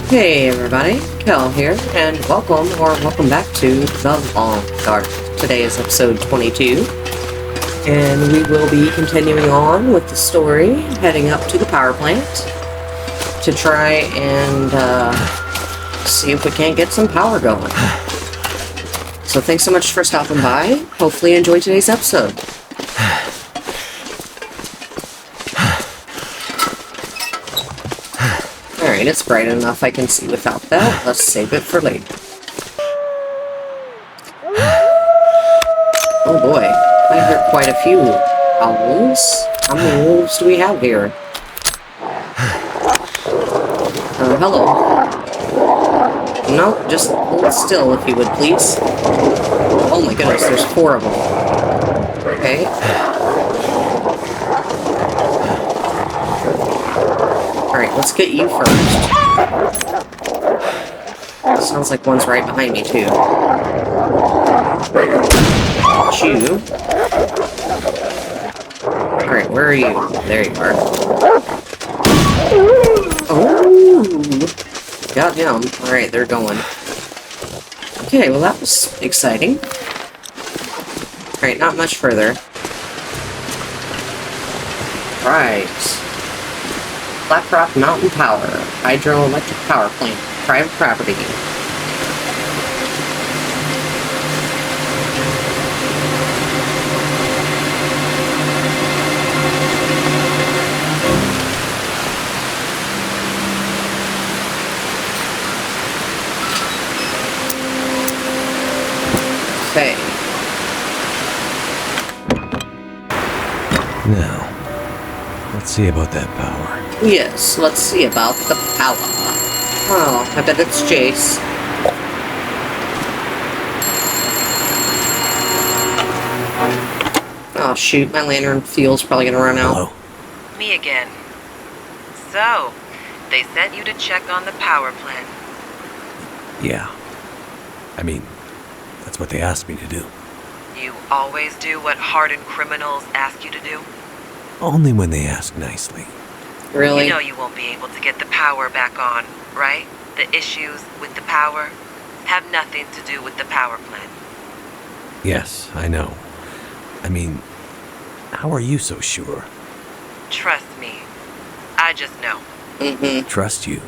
Hey everybody, Kel here, and welcome back to The Long Dark. Today is episode 22, and we will be continuing on with the story, heading up to the power plant to try and see if we can't get some power going. So thanks so much for stopping by. Hopefully you enjoyed today's episode. Alright, it's bright enough I can see without that. Let's save it for later. Oh boy, I heard quite a few owls. How many wolves do we have here? Hello. No, just hold still if you would, please. Oh my goodness, there's 4 of them. Okay. Alright, let's get you first. Sounds like one's right behind me, too. You. Alright, where are you? There you are. Oh! Got him. Alright, they're going. Okay, well that was exciting. Alright, not much further. Right. Black Rock Mountain Power, hydroelectric power plant, private property. Okay. Now, let's see about that power. Yes, let's see about the power. Oh, I bet it's Jace. Oh shoot, my lantern fuel's probably gonna run out. Hello? Me again. So, they sent you to check on the power plant. Yeah. I mean, that's what they asked me to do. You always do what hardened criminals ask you to do? Only when they ask nicely. Really? You know you won't be able to get the power back on, right? The issues with the power have nothing to do with the power plant. Yes, I know. I mean, how are you so sure? Trust me. I just know. Trust you.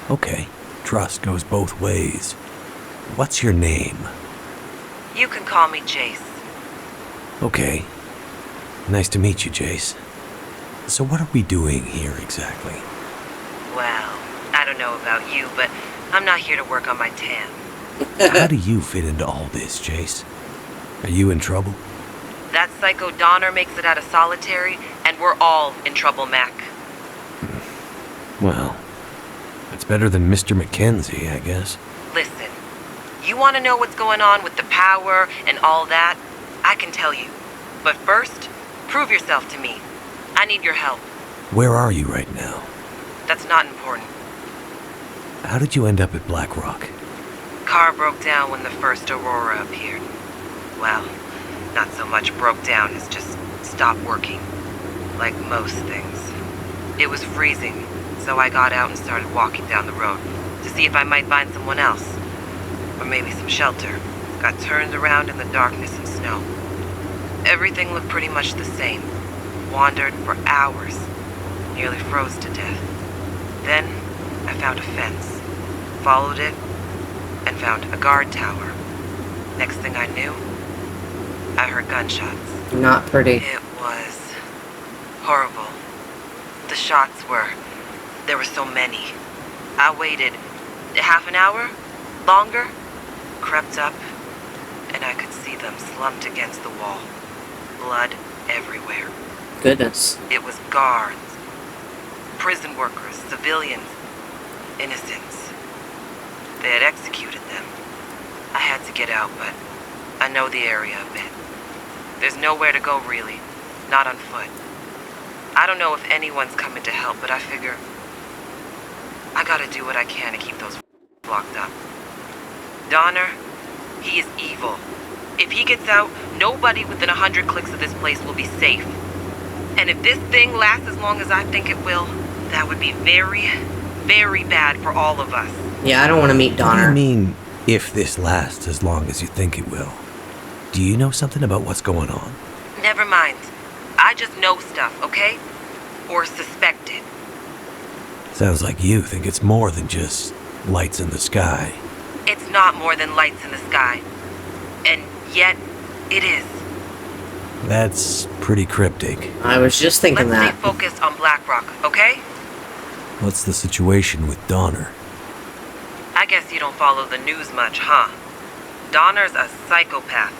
Okay, trust goes both ways. What's your name? You can call me Jace. Okay. Nice to meet you, Jace. So what are we doing here exactly? Well, I don't know about you, but I'm not here to work on my tan. How do you fit into all this, Jace? Are you in trouble? That psycho Donner makes it out of solitary, and we're all in trouble, Mac. Well, that's better than Mr. Mackenzie, I guess. Listen, you want to know what's going on with the power and all that? I can tell you. But first, prove yourself to me. I need your help. Where are you right now? That's not important. How did you end up at Black Rock? Car broke down when the first Aurora appeared. Well, not so much broke down as just stopped working. Like most things. It was freezing, so I got out and started walking down the road to see if I might find someone else. Or maybe some shelter. Got turned around in the darkness and snow. Everything looked pretty much the same. Wandered for hours. Nearly froze to death. Then, I found a fence. Followed it, and found a guard tower. Next thing I knew, I heard gunshots. Not pretty. It was horrible. The shots there were so many. I waited half an hour? Longer? Crept up, and I could see them slumped against the wall. Blood everywhere. Goodness. It was guards, prison workers, civilians, innocents. They had executed them. I had to get out, but I know the area a bit. There's nowhere to go, really. Not on foot. I don't know if anyone's coming to help, but I figure I gotta do what I can to keep those locked up. Donner, he is evil. If he gets out, nobody within 100 clicks of this place will be safe. And if this thing lasts as long as I think it will, that would be very, very bad for all of us. Yeah, I don't want to meet What do you Donner. mean, if this lasts as long as you think it will? Do you know something about what's going on? Never mind. I just know stuff, okay? Or suspect it. Sounds like you think it's more than just lights in the sky. It's not more than lights in the sky. And yet, it is. That's pretty cryptic. I was just thinking Let's that. stay focused on Blackrock, okay? What's the situation with Donner? I guess you don't follow the news much, huh? Donner's a psychopath.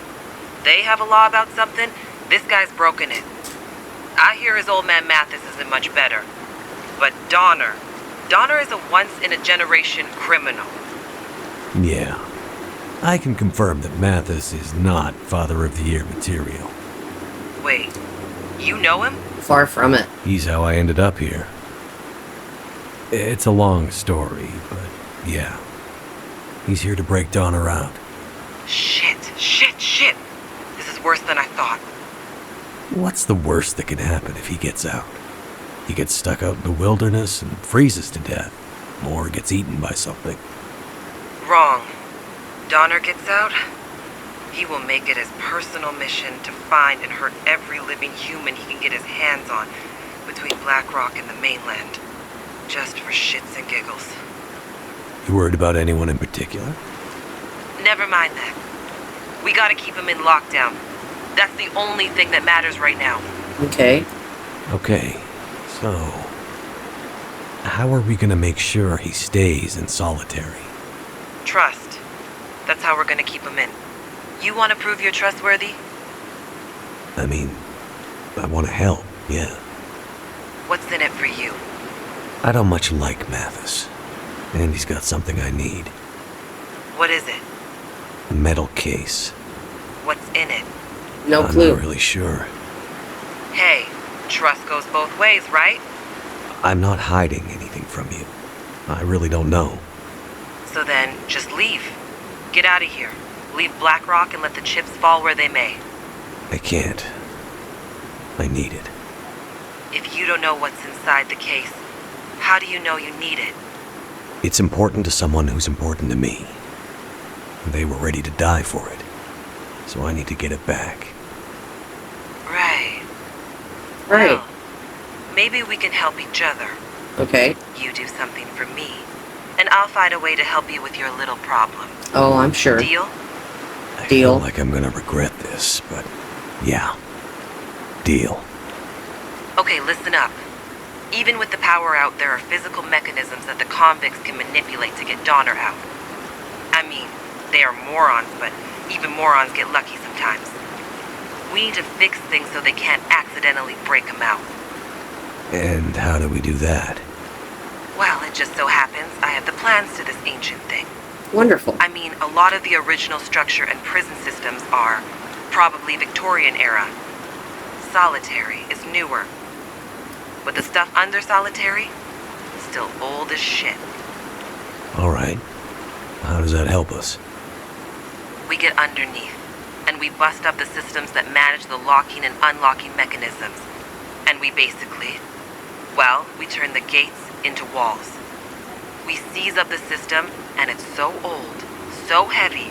They have a law about something, this guy's broken it. I hear his old man Mathis isn't much better. But Donner is a once-in-a-generation criminal. Yeah. I can confirm that Mathis is not Father of the Year material. Wait, you know him? Far from it. He's how I ended up here. It's a long story, but yeah. He's here to break Donner out. Shit. This is worse than I thought. What's the worst that can happen if he gets out? He gets stuck out in the wilderness and freezes to death, or gets eaten by something. Wrong. Donner gets out, he will make it his personal mission to find and hurt every living human he can get his hands on between Blackrock and the mainland. Just for shits and giggles. You worried about anyone in particular? Never mind that. We gotta keep him in lockdown. That's the only thing that matters right now. Okay. Okay, so... how are we gonna make sure he stays in solitary? Trust. That's how we're gonna keep him in. You wanna prove you're trustworthy? I mean, I want to help, yeah. What's in it for you? I don't much like Mathis, and he's got something I need. What is it? A metal case. What's in it? No I'm clue. not really sure. Hey, trust goes both ways, right? I'm not hiding anything from you. I really don't know. So then, just leave. Get out of here. Leave Blackrock and let the chips fall where they may. I can't. I need it. If you don't know what's inside the case, how do you know you need it? It's important to someone who's important to me. They were ready to die for it. So I need to get it back. Right. Right. Well, maybe we can help each other. Okay. You do something for me, and I'll find a way to help you with your little problem. Oh, I'm sure. Deal? I Deal. feel like I'm gonna regret this, but yeah. Deal. Okay, listen up. Even with the power out, there are physical mechanisms that the convicts can manipulate to get Donner out. I mean, they are morons, but even morons get lucky sometimes. We need to fix things so they can't accidentally break him out. And how do we do that? Well, it just so happens I have the plans to this ancient thing. Wonderful. I mean, a lot of the original structure and prison systems are probably Victorian era. Solitary is newer. But the stuff under Solitary, still old as shit. All right. How does that help us? We get underneath, and we bust up the systems that manage the locking and unlocking mechanisms. And we basically, well, we turn the gates into walls. We seize up the system, and it's so old, so heavy,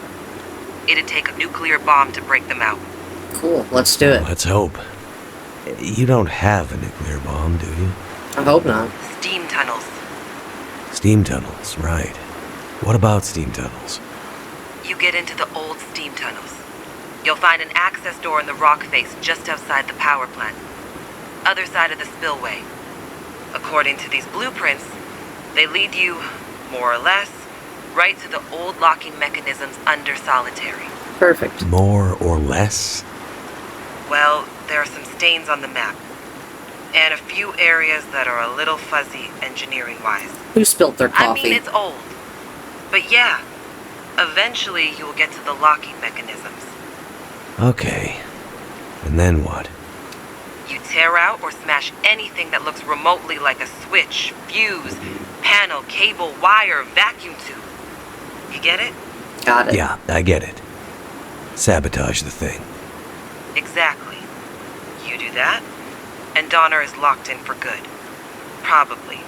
it'd take a nuclear bomb to break them out. Cool. Let's do it. Let's hope. You don't have a nuclear bomb, do you? I hope not. Steam tunnels. Steam tunnels, right. What about steam tunnels? You get into the old steam tunnels. You'll find an access door in the rock face just outside the power plant. Other side of the spillway. According to these blueprints, they lead you, more or less, right to the old locking mechanisms under Solitary. Perfect. More or less? Well, there are some stains on the map. And a few areas that are a little fuzzy engineering-wise. Who spilt their I coffee? mean, it's old. But yeah, eventually you'll get to the locking mechanisms. Okay. And then what? You tear out or smash anything that looks remotely like a switch, fuse, panel, cable, wire, vacuum tube. You get it? Got it. Yeah, I get it. Sabotage the thing. Exactly. You do that, and Donner is locked in for good. Probably.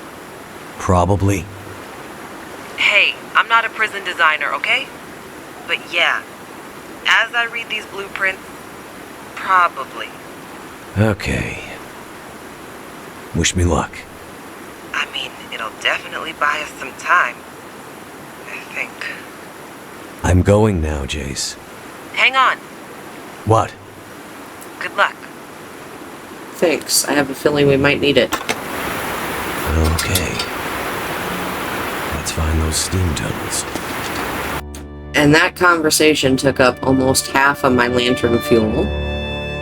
Probably. I'm not a prison designer, okay? But yeah, as I read these blueprints, probably. Okay. Wish me luck. I mean, it'll definitely buy us some time. I think. I'm going now, Jace. Hang on. What? Good luck. Thanks. I have a feeling we might need it. Okay. Let's find those steam tunnels. And that conversation took up almost half of my lantern fuel.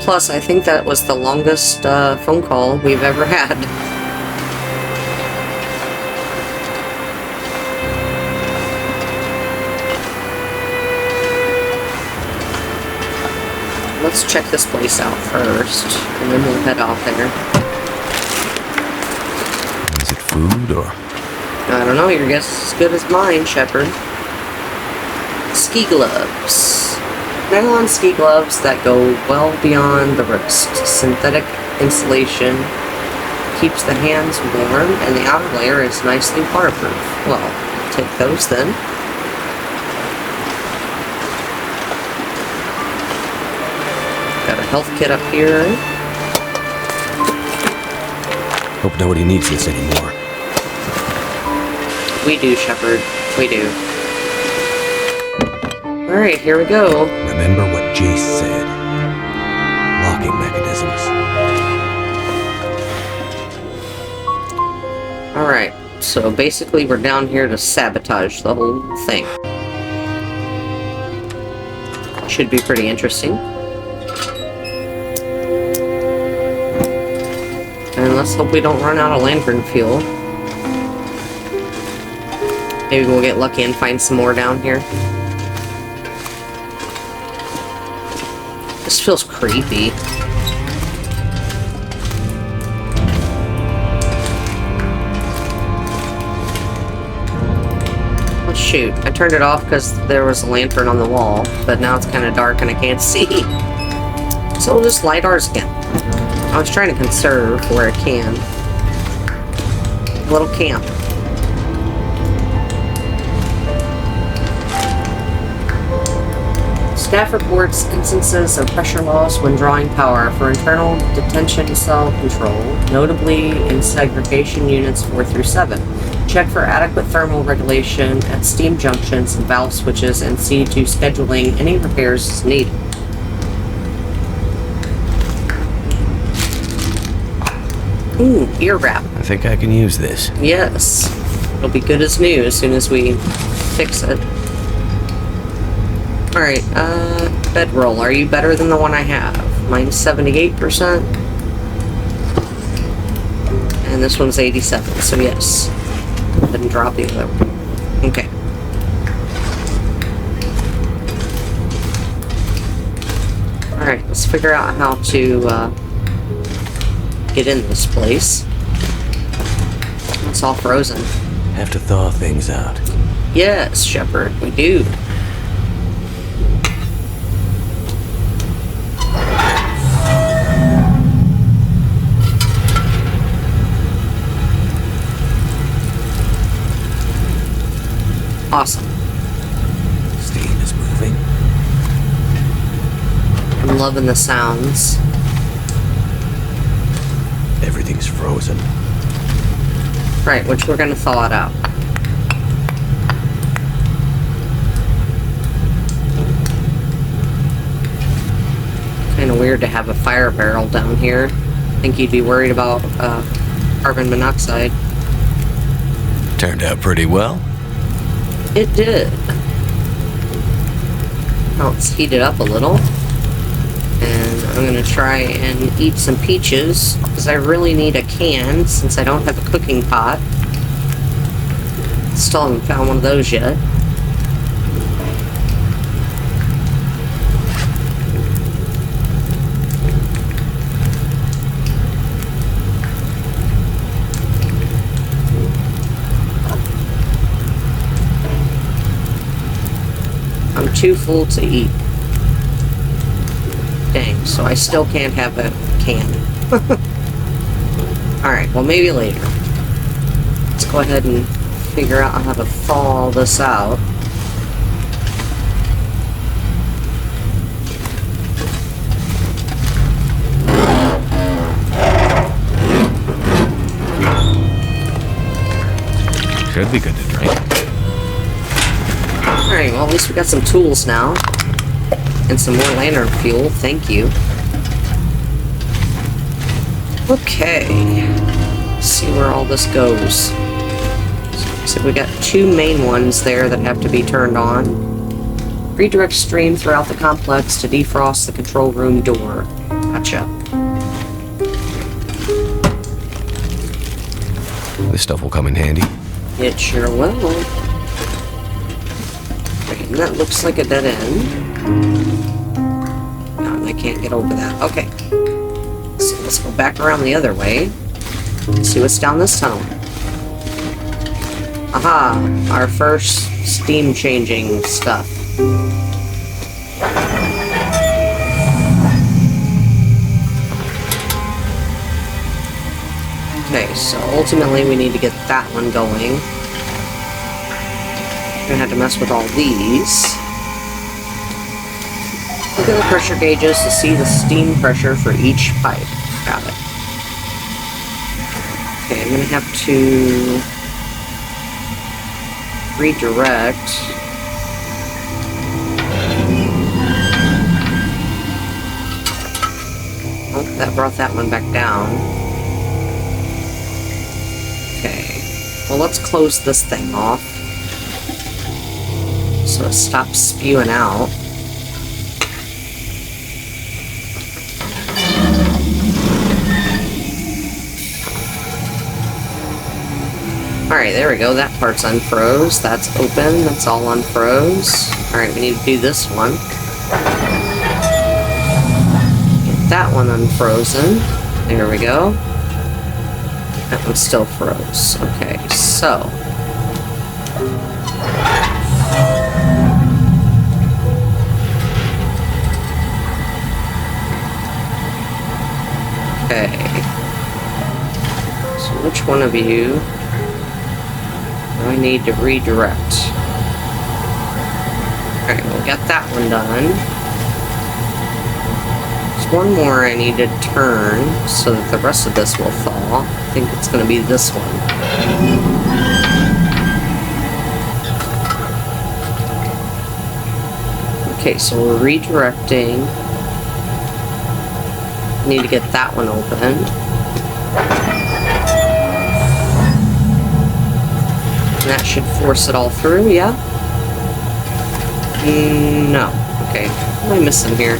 Plus, I think that was the longest phone call we've ever had. Let's check this place out first, and then we'll head out there. Is it food or? I don't know, your guess is as good as mine, Shepard. Ski gloves. Nylon ski gloves that go well beyond the wrist. Synthetic insulation keeps the hands warm, and the outer layer is nicely waterproof. Well, take those then. Got a health kit up here. Hope nobody needs this anymore. We do, Shepard. We do. Alright, here we go. Remember what Jace said. Locking mechanisms. Alright, so basically we're down here to sabotage the whole thing. Should be pretty interesting. And let's hope we don't run out of lantern fuel. Maybe we'll get lucky and find some more down here. This feels creepy. Oh shoot, I turned it off because there was a lantern on the wall, but now it's kind of dark and I can't see. So we'll just light ours again. I was trying to conserve where I can. A little camp. Staff reports instances of pressure loss when drawing power for internal detention cell control, notably in segregation units 4 through 7. Check for adequate thermal regulation at steam junctions and valve switches and see to scheduling any repairs as needed. Ooh, ear wrap. I think I can use this. Yes. It'll be good as new as soon as we fix it. Alright, bedroll. Are you better than the one I have? Mine's 78%. And this one's 87, so yes. Didn't drop the other one. Okay. Alright, let's figure out how to, get in this place. It's all frozen. Have to thaw things out. Yes, Shepard, we do. Awesome. Steam is moving. I'm loving the sounds. Everything's frozen. Right, which we're gonna thaw it out. Kinda weird to have a fire barrel down here. I think you'd be worried about carbon monoxide. Turned out pretty well. It did. Now let's heat it up a little. And I'm gonna try and eat some peaches, because I really need a can, since I don't have a cooking pot. Still haven't found one of those yet. I'm too full to eat. Dang, so I still can't have a can. Alright, well maybe later. Let's go ahead and figure out how to thaw this out. Should be good to drink. Alright, well, at least we got some tools now. And some more lantern fuel, thank you. Okay. Let's see where all this goes. So we got two main ones there that have to be turned on. Redirect stream throughout the complex to defrost the control room door. Gotcha. This stuff will come in handy. It sure will. Okay, and that looks like a dead end. No, I can't get over that. Okay. So let's go back around the other way. See what's down this tunnel. Aha! Our first steam changing stuff. Okay, so ultimately we need to get that one going. We're gonna have to mess with all these. Look at the pressure gauges to see the steam pressure for each pipe. Got it. Okay, I'm gonna have to redirect. Oh, that brought that one back down. Okay, well, let's close this thing off so it stops spewing out. Alright, there we go. That part's unfroze. That's open. That's all unfroze. Alright, we need to do this one. Get that one unfrozen. There we go. That one still froze. Okay, so. Okay. So which one of you do I need to redirect? Alright, we'll get that one done. There's one more I need to turn so that the rest of this will thaw. I think it's going to be this one. Okay, so we're redirecting. Need to get that one opened. And that should force it all through, yeah? No. Okay, what am I missing here?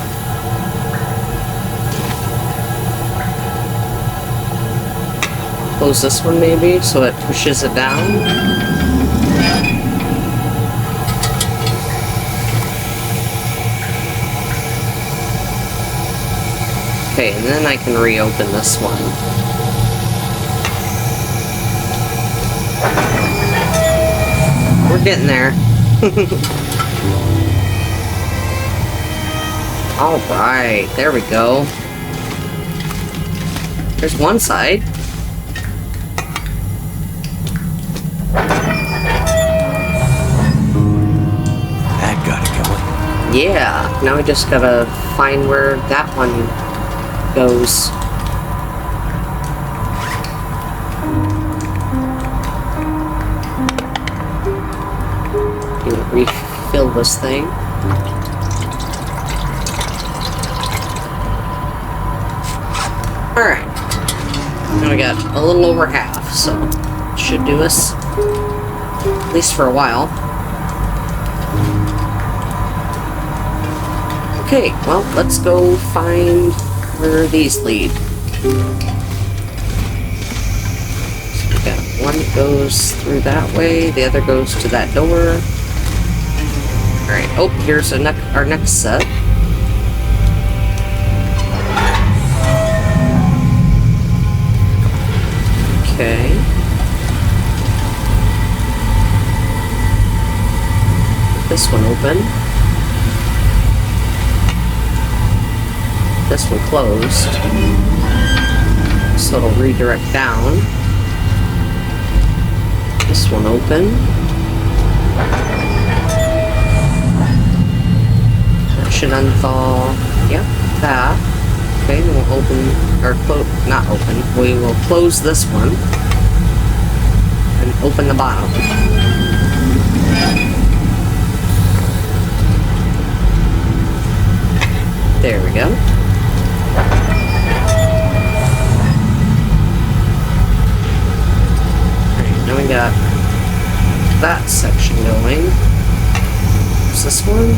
Close this one maybe, so it pushes it down. Okay, and then I can reopen this one. We're getting there. Alright, there we go. There's one side. That got it going. Yeah, now we just gotta find where that one goes. Refill this thing. Alright. Now we got a little over half, so it should do us. At least for a while. Okay, well, let's go find where these lead. So we got one that goes through that way, the other goes to that door. Alright, oh, here's our next set. Okay. Get this one open. This one closed. So it'll redirect down. this one open. That should unthaw. Yep, that. Okay, we'll open, or not open. We will close this one and open the bottom. There we go. Alright, now we got that section going. What's this one?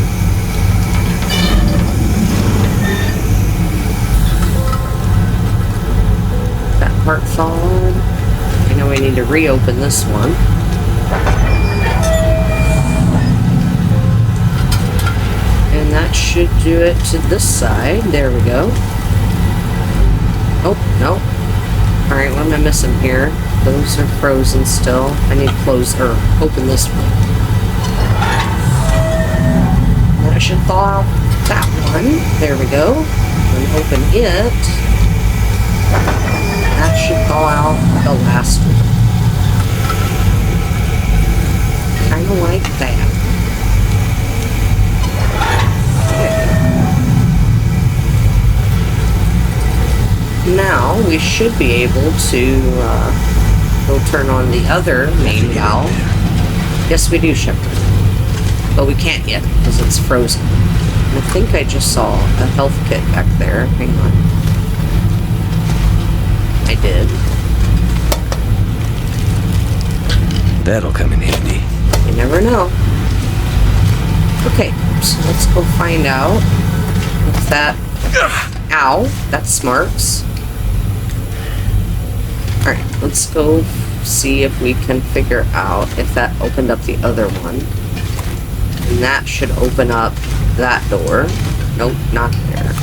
That part followed. I know we need to reopen this one. And that should do it to this side. There we go. Oh, no. Alright, what am I missing here? Those are frozen still. I need to close, or open this one. That should thaw out that one. There we go. And open it. That should thaw out the last one. Kinda like that. Now we should be able to go turn on the other main valve. Yes, we do, Shepard. But we can't yet because it's frozen. And I think I just saw a health kit back there. Hang on. I did. That'll come in handy. You never know. Okay, so let's go find out if that... Ow, that's smarts. Alright, let's go see if we can figure out if that opened up the other one. And that should open up that door. Nope, not there.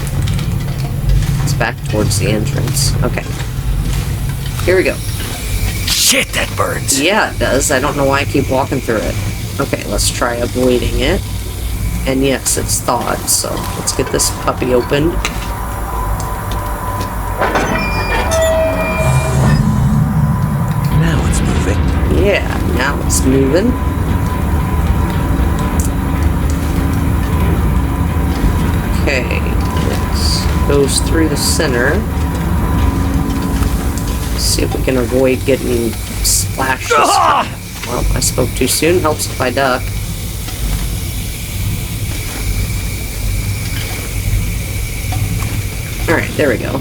It's back towards the entrance. Okay. Here we go. Shit, that burns. Yeah, it does. I don't know why I keep walking through it. Okay, let's try avoiding it. And yes, it's thawed, so let's get this puppy opened. Now it's moving. Yeah, now it's moving. Okay, it goes through the center. Let's see if we can avoid getting splashed. Well, I spoke too soon. Helps if I duck. Alright, there we go.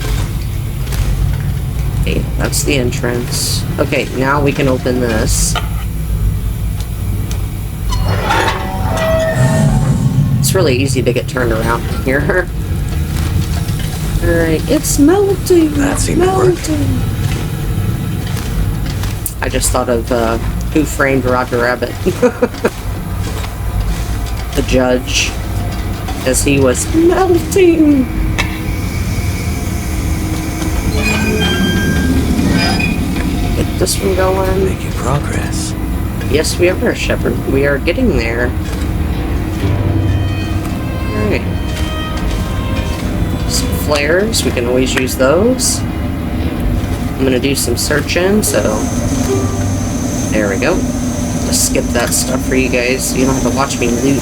Okay, that's the entrance. Okay, now we can open this. It's really easy to get turned around here. Alright, it's melting! That seemed to work. I just thought of Who Framed Roger Rabbit. The judge. As he was melting! Get this one going. Making progress. Yes, we are, Shepard. We are getting there. Alright. Some flares. We can always use those. I'm gonna do some searching, so... There we go. Just skip that stuff for you guys. You don't have to watch me loot.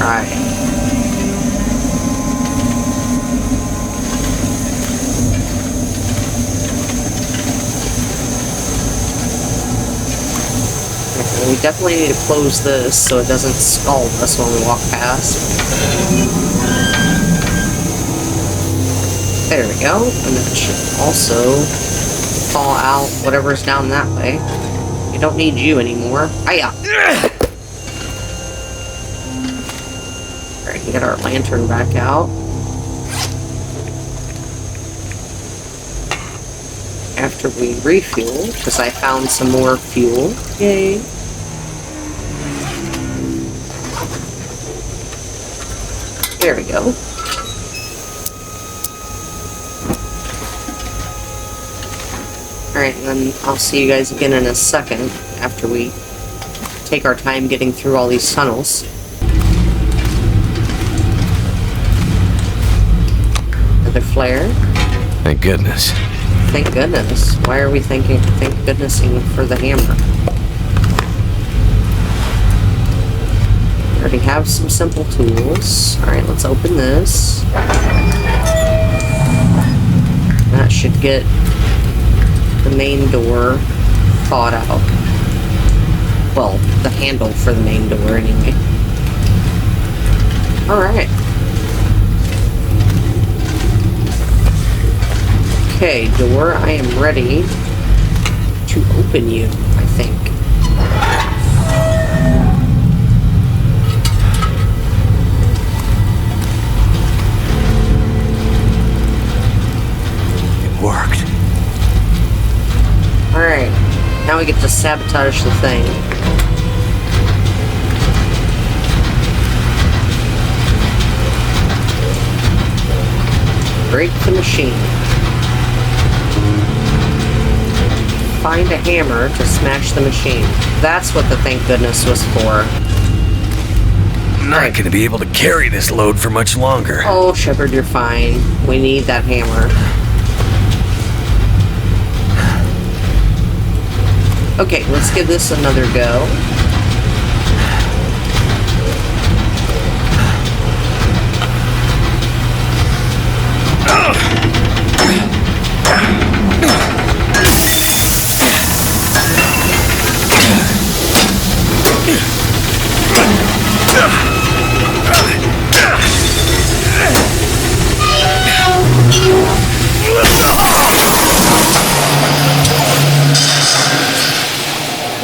Alright. We definitely need to close this so it doesn't scald us when we walk past. There we go. And it should also thaw out whatever's down that way. We don't need you anymore. Hiya! Alright, we got our lantern back out. After we refuel, because I found some more fuel. Yay! There we go. Alright, and then I'll see you guys again in a second after we take our time getting through all these tunnels. Another flare. Thank goodness. Thank goodness. Why are we thank goodnessing for the hammer? We already have some simple tools. Alright, let's open this. That should get the main door thawed out. Well, the handle for the main door anyway. Alright. Okay, door, I am ready to open you, I think. It worked. Alright, now we get to sabotage the thing. Break the machine. Find a hammer to smash the machine. That's what the thank goodness was for. I'm not going to be able to carry this load for much longer. Oh, Shepard, you're fine. We need that hammer. Okay, let's give this another go.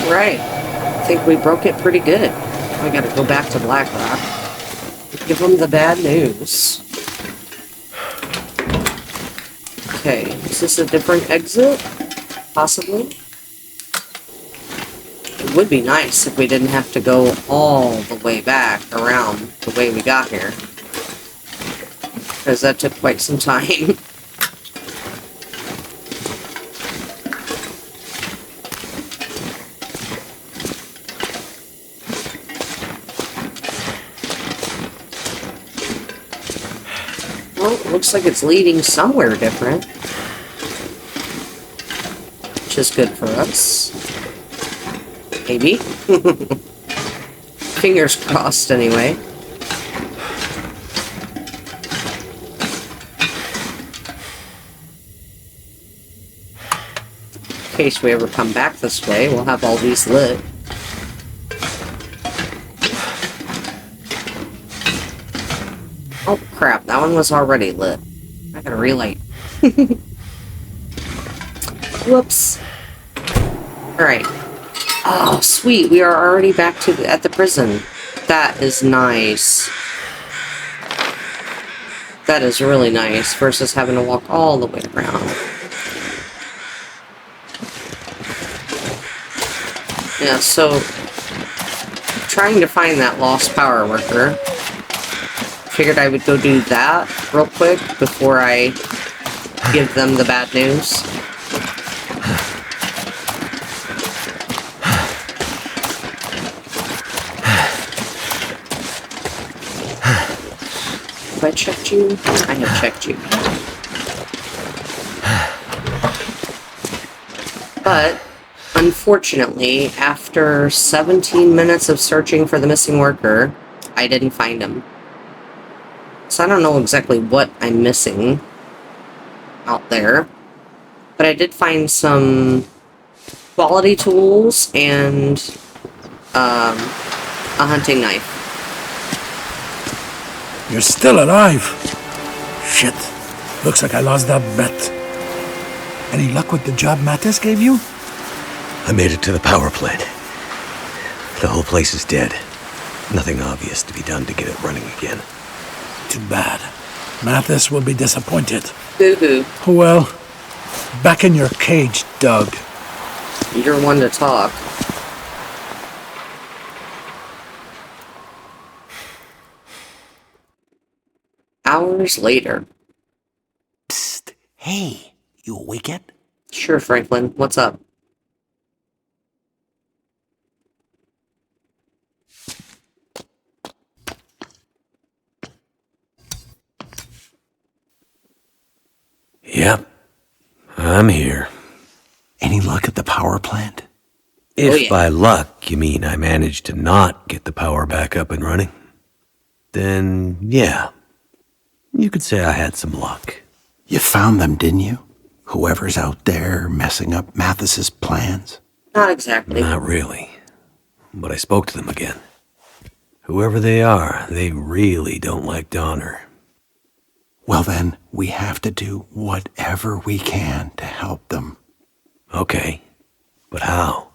Right. I think we broke it pretty good. I gotta go back to Blackrock. Give them the bad news. Okay, is this a different exit? Possibly? It would be nice if we didn't have to go all the way back around the way we got here. Because that took quite some time. Well, it looks like it's leading somewhere different. Which is good for us. Maybe. Fingers crossed, anyway. In case we ever come back this way, we'll have all these lit. Oh crap, that one was already lit. I gotta relight. Whoops. Alright. Oh, sweet, we are already back at the prison. That is nice. That is really nice, versus having to walk all the way around. Yeah, so trying to find that lost power worker. Figured I would go do that real quick before I give them the bad news. Have I checked you? I have checked you. But unfortunately, after 17 minutes of searching for the missing worker, I didn't find him. So I don't know exactly what I'm missing out there. But I did find some quality tools and a hunting knife. You're still alive. Shit. Looks like I lost that bet. Any luck with the job Mathis gave you? I made it to the power plant. The whole place is dead. Nothing obvious to be done to get it running again. Too bad. Mathis will be disappointed. Boo-hoo. Well, back in your cage, Doug. You're one to talk. Hours later. Psst. Hey, you awake yet? Sure, Franklin. What's up? Yep. I'm here. Any luck at the power plant? If yeah. by luck you mean I managed to not get the power back up and running, then yeah, you could say I had some luck. You found them, didn't you? Whoever's out there messing up Mathis's plans? Not exactly. Not really. But I spoke to them again. Whoever they are, they really don't like Donner. Well then, we have to do whatever we can to help them. Okay, but how?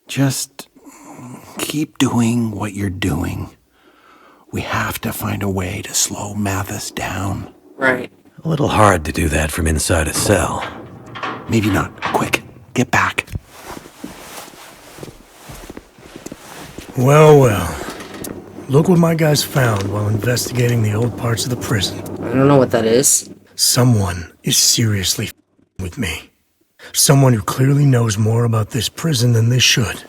Just keep doing what you're doing. We have to find a way to slow Mathis down. Right. A little hard to do that from inside a cell. Maybe not. Quick, get back. Well, well. Look what my guys found while investigating the old parts of the prison. I don't know what that is. Someone is seriously with me. Someone who clearly knows more about this prison than they should.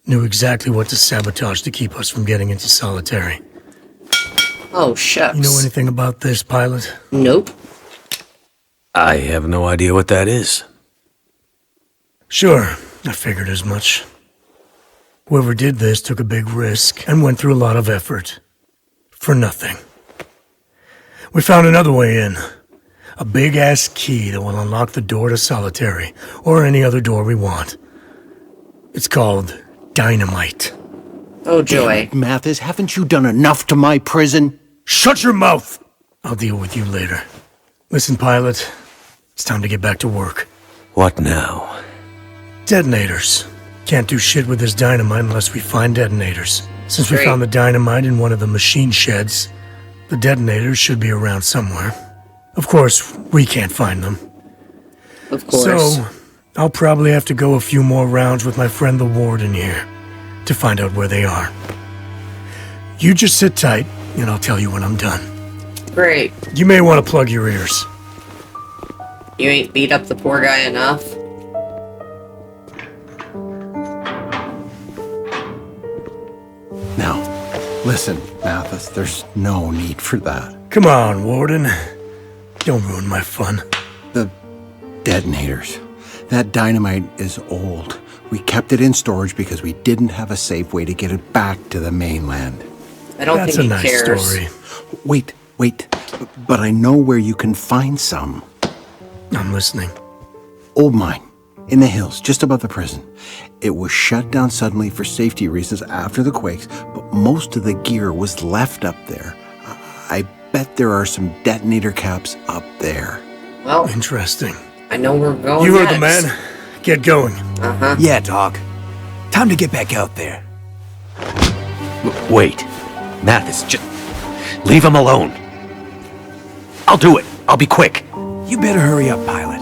Knew exactly what to sabotage to keep us from getting into solitary. Oh, shucks. You know anything about this, pilot? Nope. I have no idea what that is. Sure, I figured as much. Whoever did this took a big risk and went through a lot of effort. For nothing. We found another way in. A big-ass key that will unlock the door to solitary, or any other door we want. It's called dynamite. Oh, joy. Mathis, haven't you done enough to my prison? Shut your mouth! I'll deal with you later. Listen, pilot, it's time to get back to work. What now? Detonators. Can't do shit with this dynamite unless we find detonators. Since we Great. found the dynamite in one of the machine sheds, the detonators should be around somewhere. Of course, we can't find them. Of course. So, I'll probably have to go a few more rounds with my friend the warden here to find out where they are. You just sit tight, and I'll tell you when I'm done. Great. You may want to plug your ears. You ain't beat up the poor guy enough? Now, listen, Mathis, there's no need for that. Come on, warden. Don't ruin my fun. The detonators. That dynamite is old. We kept it in storage because we didn't have a safe way to get it back to the mainland. I don't That's think a he nice cares. story. Wait. But I know where you can find some. I'm listening. Old mine, in the hills, just above the prison. It was shut down suddenly for safety reasons after the quakes, but most of the gear was left up there. I bet there are some detonator caps up there. Well, Interesting. I know we're going You heard the next. man. Get going. Uh-huh. Yeah, Doc. Time to get back out there. Wait. Mathis, just leave him alone. I'll do it. I'll be quick. You better hurry up, pilot.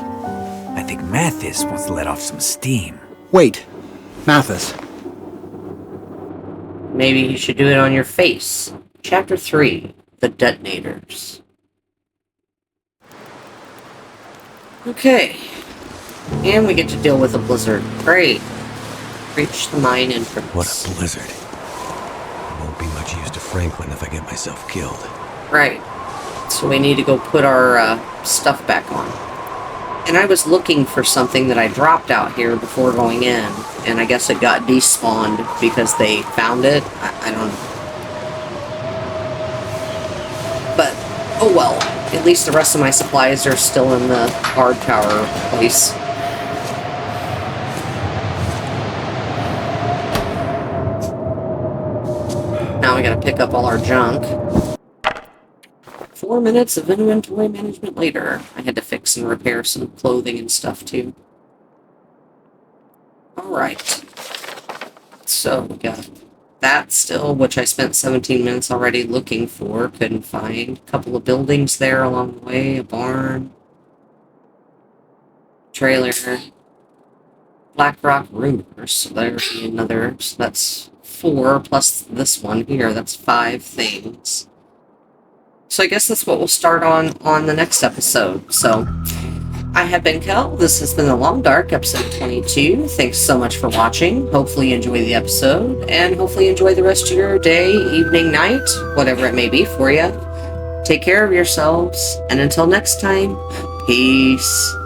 I think Mathis wants to let off some steam. Wait, Mathis. Maybe you should do it on your face. Chapter 3, The Detonators. Okay. And we get to deal with a blizzard. Great. Reach the mine entrance. What a blizzard. It won't be much use to Franklin if I get myself killed. Right. So we need to go put our stuff back on. And I was looking for something that I dropped out here before going in, and I guess it got despawned because they found it. I don't know. But, oh well. At least the rest of my supplies are still in the guard tower place. Now we gotta pick up all our junk. 4 minutes of inventory management later. I had to fix and repair some clothing and stuff too. Alright. So we got that still, which I spent 17 minutes already looking for. Couldn't find. A couple of buildings there along the way. A barn. Trailer. Black Rock Rumors. So there'd be another. So that's 4 plus this one here. That's 5 things. So I guess that's what we'll start on the next episode. So, I have been Kel. This has been The Long Dark, episode 22. Thanks so much for watching. Hopefully you enjoy the episode, and hopefully enjoy the rest of your day, evening, night, whatever it may be for you. Take care of yourselves, and until next time, Peace.